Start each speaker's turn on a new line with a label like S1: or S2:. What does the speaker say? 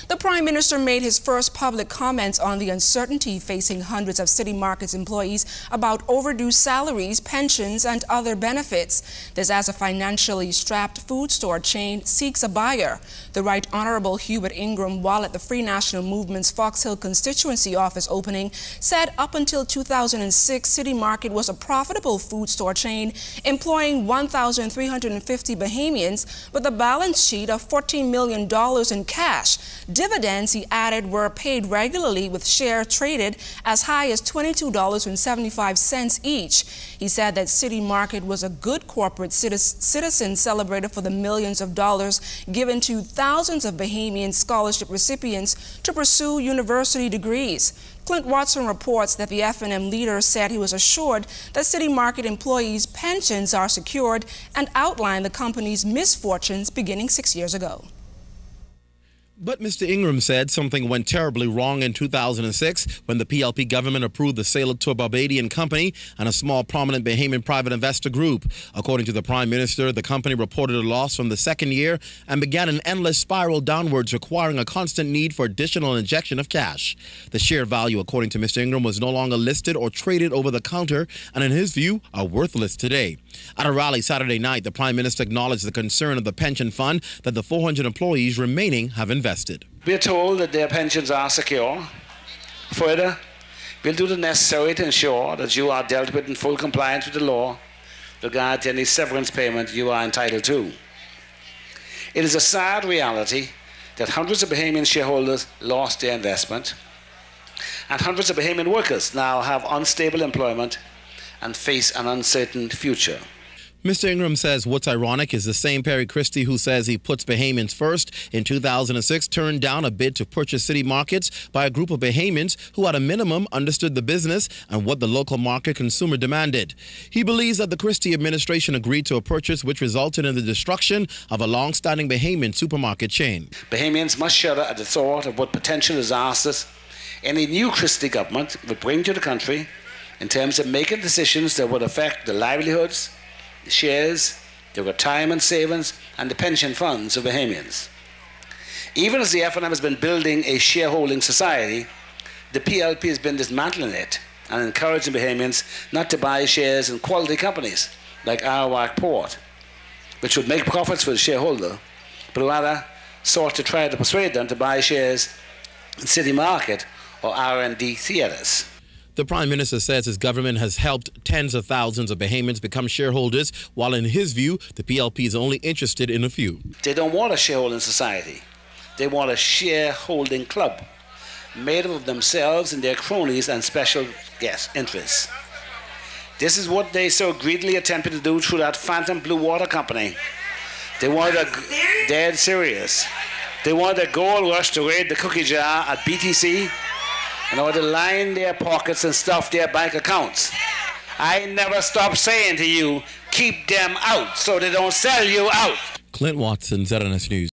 S1: The Prime Minister made his first public comments on the uncertainty facing hundreds of City Market's employees about overdue salaries, pensions, and other benefits. This as a financially strapped food store chain seeks a buyer. The Right Honorable Hubert Ingraham, while at the Free National Movement's Fox Hill constituency office opening, said up until 2006, City Market was a profitable food store chain employing 1,350 Bahamians with a balance sheet of $14 million in cash. Dividends, he added, were paid regularly with shares traded as high as $22.75 each. He said that City Market was a good corporate citizen celebrated for the millions of dollars given to thousands of Bahamian scholarship recipients to pursue university degrees. Clint Watson reports that the F&M leader said he was assured that City Market employees' pensions are secured and outlined the company's misfortunes beginning 6 years ago.
S2: But Mr. Ingraham said something went terribly wrong in 2006 when the PLP government approved the sale to a Barbadian company and a small prominent Bahamian private investor group. According to the Prime Minister, the company reported a loss from the second year and began an endless spiral downwards, requiring a constant need for additional injection of cash. The share value, according to Mr. Ingraham, was no longer listed or traded over the counter and, in his view, are worthless today. At a rally Saturday night, the Prime Minister acknowledged the concern of the pension fund that the 400 employees remaining have invested.
S3: We're told that their pensions are secure. Further, we'll do the necessary to ensure that you are dealt with in full compliance with the law regarding to any severance payment you are entitled to. It is a sad reality that hundreds of Bahamian shareholders lost their investment, and hundreds of Bahamian workers now have unstable employment and face an uncertain future.
S2: Mr. Ingraham says what's ironic is the same Perry Christie who says he puts Bahamians first in 2006 turned down a bid to purchase City Markets by a group of Bahamians who at a minimum understood the business and what the local market consumer demanded. He believes that the Christie administration agreed to a purchase which resulted in the destruction of a long-standing Bahamian supermarket chain.
S3: Bahamians must shudder at the thought of what potential disasters any new Christie government would bring to the country in terms of making decisions that would affect the livelihoods, the shares, the retirement savings, and the pension funds of Bahamians. Even as the F&M has been building a shareholding society, the PLP has been dismantling it and encouraging Bahamians not to buy shares in quality companies like Arawak Port, which would make profits for the shareholder, but rather sought to try to persuade them to buy shares in City Market or R&D theatres.
S2: The Prime Minister says his government has helped tens of thousands of Bahamians become shareholders, while in his view, the PLP is only interested in a few.
S3: They don't want a shareholding society. They want a shareholding club made up of themselves and their cronies and special guest interests. This is what they so greedily attempted to do through that phantom blue water company. They wanted a dead serious. They wanted a gold rush to raid the cookie jar at BTC in order to line their pockets and stuff their bank accounts. I never stop saying to you, keep them out so they don't sell you out.
S2: Clint Watson, ZNS News.